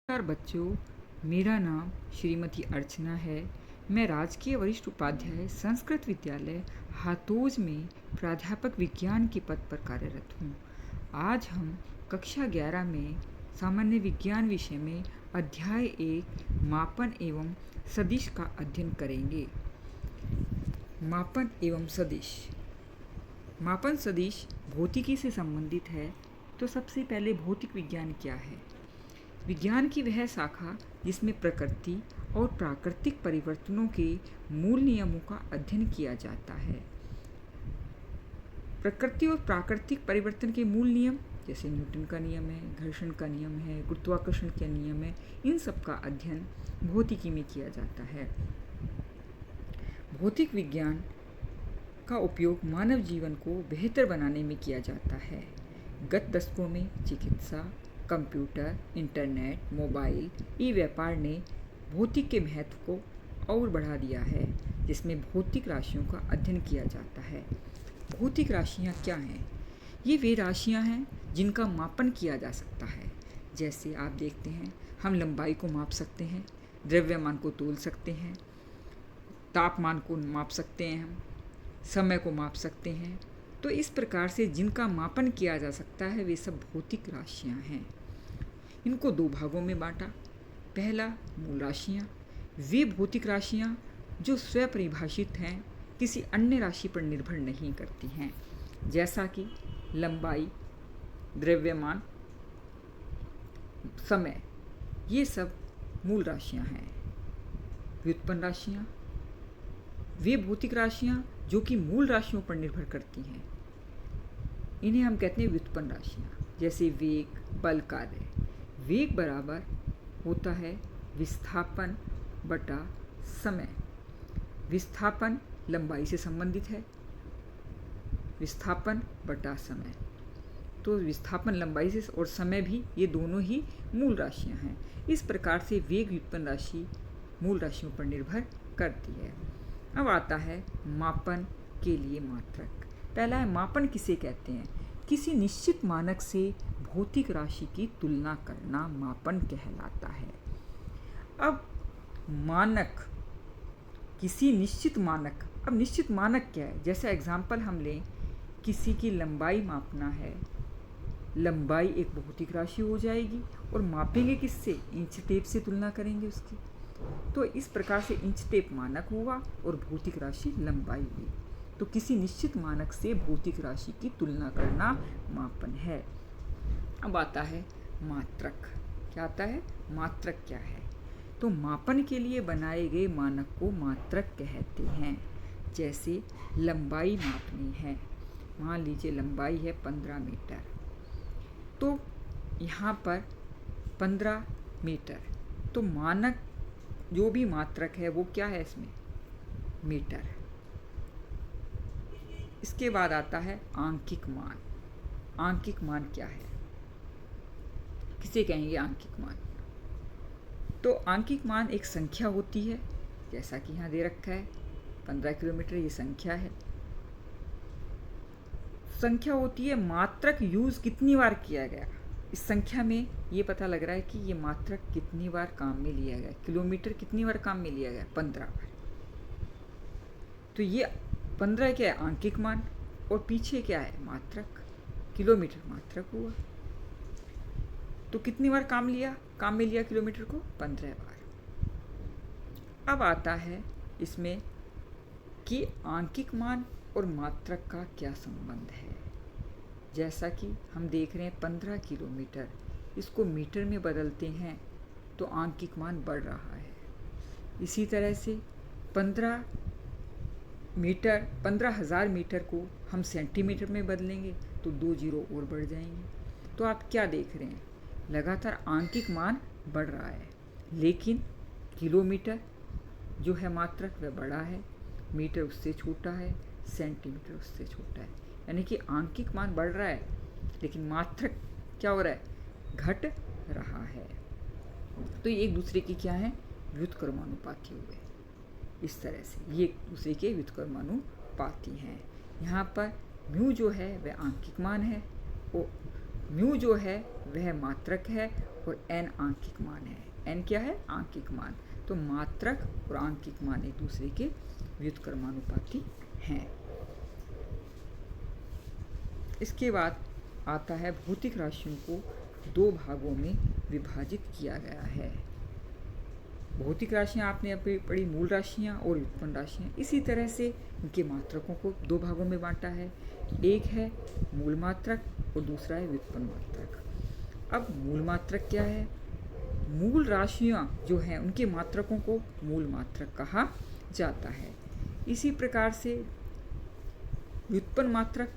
नमस्कार बच्चों, मेरा नाम श्रीमती अर्चना है। मैं राजकीय वरिष्ठ उपाध्याय संस्कृत विद्यालय हातोज में प्राध्यापक विज्ञान के पद पर कार्यरत हूँ। आज हम कक्षा 11 में सामान्य विज्ञान विषय में अध्याय 1 मापन एवं सदिश का अध्ययन करेंगे। मापन एवं सदिश। मापन सदिश भौतिकी से संबंधित है, तो सबसे पहले भौतिक विज्ञान क्या है? विज्ञान की वह शाखा जिसमें प्रकृति और प्राकृतिक परिवर्तनों के मूल नियमों का अध्ययन किया जाता है। प्रकृति और प्राकृतिक परिवर्तन के मूल नियम जैसे न्यूटन का नियम है, घर्षण का नियम है, गुरुत्वाकर्षण का नियम है, इन सब का अध्ययन भौतिकी में किया जाता है। भौतिक विज्ञान का उपयोग मानव जीवन को बेहतर बनाने में किया जाता है। गत दशकों में चिकित्सा, कंप्यूटर, इंटरनेट, मोबाइल, ई व्यापार ने भौतिक के महत्व को और बढ़ा दिया है, जिसमें भौतिक राशियों का अध्ययन किया जाता है। भौतिक राशियाँ क्या हैं? ये वे राशियाँ हैं जिनका मापन किया जा सकता है। जैसे आप देखते हैं, हम लंबाई को माप सकते हैं, द्रव्यमान को तोल सकते हैं, तापमान को माप सकते हैं, हम समय को माप सकते हैं। तो इस प्रकार से जिनका मापन किया जा सकता है वे सब भौतिक राशियाँ हैं। इनको दो भागों में बांटा। पहला, मूल राशियाँ। वे भौतिक राशियाँ जो स्वपरिभाषित हैं, किसी अन्य राशि पर निर्भर नहीं करती हैं, जैसा कि लंबाई, द्रव्यमान, समय, ये सब मूल राशियाँ हैं। व्युत्पन्न राशियाँ। वे भौतिक राशियाँ जो कि मूल राशियों पर निर्भर करती हैं, इन्हें हम कहते हैं व्युत्पन्न राशियाँ। जैसे वेग, बल, कार्य। वेग बराबर होता है विस्थापन बटा समय। विस्थापन लंबाई से संबंधित है, विस्थापन बटा समय। तो विस्थापन लंबाई से और समय भी, ये दोनों ही मूल राशियाँ हैं। इस प्रकार से वेग व्युत्पन्न राशि मूल राशियों पर निर्भर करती है। अब आता है मापन के लिए मात्रक। पहला है, मापन किसे कहते हैं? किसी निश्चित मानक से भौतिक राशि की तुलना करना मापन कहलाता है। अब मानक, किसी निश्चित मानक। अब निश्चित मानक क्या है? जैसे एग्जाम्पल हम लें, किसी की लंबाई मापना है, लंबाई एक भौतिक राशि हो जाएगी और मापेंगे किससे? इंच टेप से तुलना करेंगे उसकी। तो इस प्रकार से इंच टेप मानक हुआ और भौतिक राशि लंबाई हुई। तो किसी निश्चित मानक से भौतिक राशि की तुलना करना मापन है। अब आता है मात्रक। क्या आता है? मात्रक क्या है? तो मापन के लिए बनाए गए मानक को मात्रक कहते हैं। जैसे लंबाई मापनी है, मान लीजिए लंबाई है 15 मीटर, तो यहाँ पर 15 मीटर, तो मानक जो भी मात्रक है वो क्या है इसमें? मीटर। इसके बाद आता है आंकिक मान। आंकिक मान क्या है? किसे कहेंगे आंकिक मान? तो आंकिक मान एक संख्या होती है, जैसा कि यहाँ दे रखा है 15 किलोमीटर, ये संख्या है। संख्या होती है मात्रक यूज कितनी बार किया गया। इस संख्या में ये पता लग रहा है कि ये मात्रक कितनी बार काम में लिया गया। किलोमीटर कितनी बार काम में लिया गया? 15 बार। तो ये 15 क्या है? आंकिक मान। और पीछे क्या है? मात्रक। किलोमीटर मात्रक हुआ। तो कितनी बार काम में लिया किलोमीटर को? 15 बार। अब आता है इसमें कि आंकिक मान और मात्रक का क्या संबंध है। जैसा कि हम देख रहे हैं 15 किलोमीटर, इसको मीटर में बदलते हैं तो आंकिक मान बढ़ रहा है। इसी तरह से 15,000 मीटर को हम सेंटीमीटर में बदलेंगे तो 2 जीरो और बढ़ जाएंगे। तो आप क्या देख रहे हैं? लगातार आंकिक मान बढ़ रहा है, लेकिन किलोमीटर जो है मात्रक वह बड़ा है, मीटर उससे छोटा है, सेंटीमीटर उससे छोटा है। यानी कि आंकिक मान बढ़ रहा है, लेकिन मात्रक क्या हो रहा है? घट रहा है। तो ये एक दूसरे की क्या है? व्युत्क्रमानुपाती हुए। इस तरह से ये एक दूसरे के व्युत्क्रमानुपाती हैं। यहाँ पर म्यू जो है वह आंकिक मान है और म्यू जो है वह मात्रक है और n आंकिक मान है। n क्या है? आंकिक मान। तो मात्रक और आंकिक मान एक दूसरे के व्युत्क्रमानुपाती हैं। इसके बाद आता है भौतिक राशियों को दो भागों में विभाजित किया गया है। भौतिक राशियाँ आपने अभी पढ़ी, मूल राशियाँ और व्युत्पन्न राशियाँ। इसी तरह से इनके मात्रकों को दो भागों में बांटा है। एक है मूल मात्रक और दूसरा है व्युत्पन्न मात्रक। अब मूल मात्रक क्या है? मूल राशियाँ जो हैं उनके मात्रकों को मूल मात्रक कहा जाता है। इसी प्रकार से व्युत्पन्न मात्रक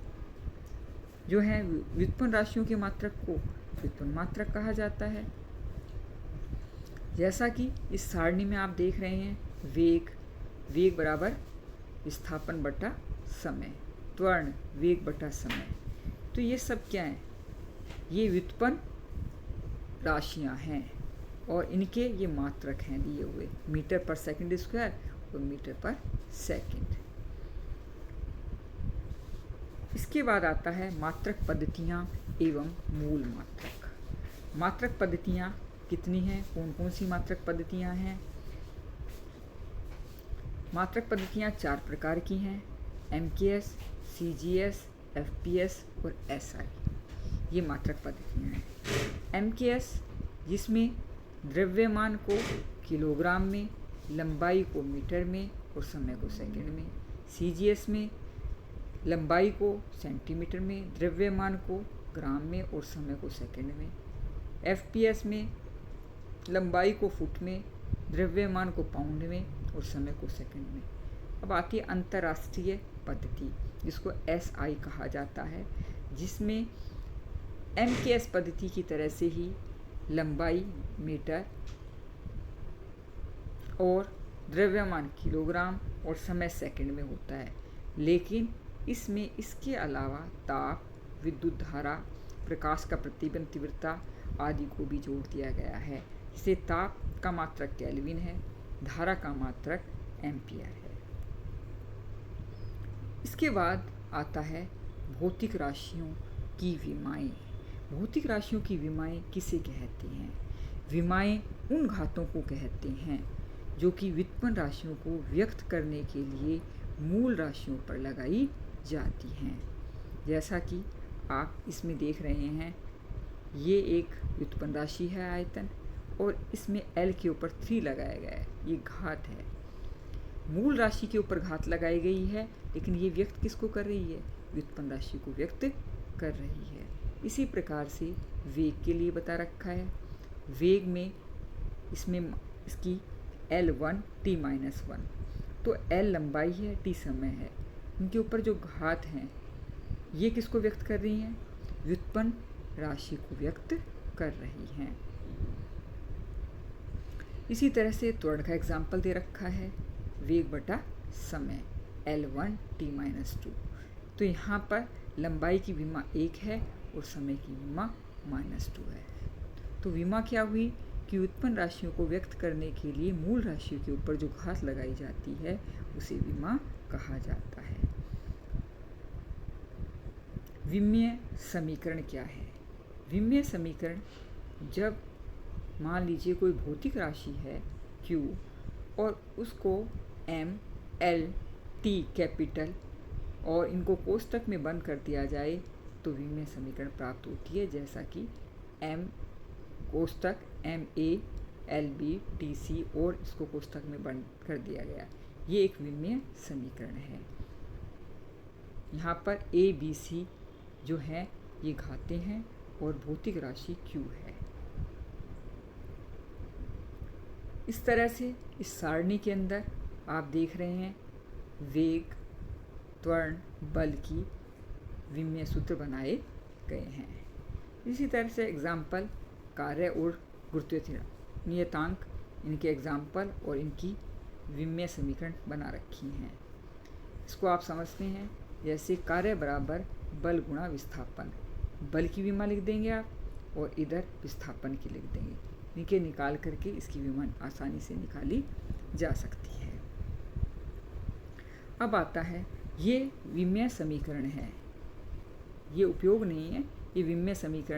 जो है, व्युत्पन्न राशियों के मात्रक को व्युत्पन्न मात्रक कहा जाता है। जैसा कि इस सारणी में आप देख रहे हैं, वेग बराबर विस्थापन बटा समय, त्वरण वेग बटा समय। तो ये सब क्या है? ये व्युत्पन्न राशियां हैं और इनके ये मात्रक हैं दिए हुए, मीटर पर सेकंड स्क्वायर और मीटर पर सेकंड। इसके बाद आता है मात्रक पद्धतियाँ एवं मूल मात्रक। मात्रक पद्धतियाँ कितनी हैं? कौन कौन सी मात्रक पद्धतियाँ हैं? मात्रक पद्धतियाँ 4 प्रकार की हैं: MKS, CGS, FPS और SI। ये मात्रक पद्धतियाँ हैं। MKS जिसमें द्रव्यमान को किलोग्राम में, लंबाई को मीटर में और समय को सेकंड में। CGS में लंबाई को सेंटीमीटर में, द्रव्यमान को ग्राम में और समय को सेकंड में। FPS में लंबाई को फुट में, द्रव्यमान को पाउंड में और समय को सेकंड में। अब आती है अंतर्राष्ट्रीय पद्धति जिसको SI कहा जाता है, जिसमें MKS पद्धति की तरह से ही लंबाई मीटर और द्रव्यमान किलोग्राम और समय सेकंड में होता है, लेकिन इसमें इसके अलावा ताप, विद्युत धारा, प्रकाश का प्रतिबिंब तीव्रता आदि को भी जोड़ दिया गया है। जैसे ताप का मात्रक केल्विन है, धारा का मात्रक एम्पियर है। इसके बाद आता है भौतिक राशियों की विमाएँ। भौतिक राशियों की विमाएँ किसे कहते हैं? विमाएँ उन घातों को कहते हैं जो कि व्युत्पन्न राशियों को व्यक्त करने के लिए मूल राशियों पर लगाई जाती हैं। जैसा कि आप इसमें देख रहे हैं, ये एक व्युत्पन्न राशि है आयतन, और इसमें L के ऊपर 3 लगाया गया है, ये घात है। मूल राशि के ऊपर घात लगाई गई है, लेकिन ये व्यक्त किसको कर रही है? व्युत्पन्न राशि को व्यक्त कर रही है। इसी प्रकार से वेग के लिए बता रखा है। वेग में इसमें इसकी L1 t-1, तो L लंबाई है, t समय है। इनके ऊपर जो घात हैं ये किसको व्यक्त कर रही हैं? व्युत्पन्न राशि को व्यक्त कर रही हैं। इसी तरह से त्वरण का एग्जाम्पल दे रखा है, वेग बटा समय L1 t-2। तो यहाँ पर लंबाई की विमा 1 है और समय की विमा -2 है। तो विमा क्या हुई कि व्युत्पन्न राशियों को व्यक्त करने के लिए मूल राशियों के ऊपर जो घात लगाई जाती है उसे विमा कहा जाता है। विमीय समीकरण क्या है? विमीय समीकरण, जब मान लीजिए कोई भौतिक राशि है Q और उसको M, L, T कैपिटल और इनको कोष्ठक में बंद कर दिया जाए तो विमीय समीकरण प्राप्त होती है, जैसा कि M कोष्ठक MA, LB, TC और इसको कोष्ठक में बंद कर दिया गया। ये एक विमीय समीकरण है। यहाँ पर ABC जो है ये घातें हैं और भौतिक राशि Q है। इस तरह से इस सारणी के अंदर आप देख रहे हैं वेग, त्वरण, बल की विमीय सूत्र बनाए गए हैं। इसी तरह से एग्जाम्पल कार्य और गुरुत्वीय नियतांक, इनके एग्जाम्पल और इनकी विमीय समीकरण बना रखी हैं। इसको आप समझते हैं, जैसे कार्य बराबर बल गुणा विस्थापन, बल की विमा लिख देंगे आप और इधर विस्थापन की लिख देंगे। इनके निकाल करके इसकी विमा आसानी से निकाली जा सकती है। अब आता है, ये विमीय समीकरण है, ये उपयोग नहीं है, ये विमीय समीकरण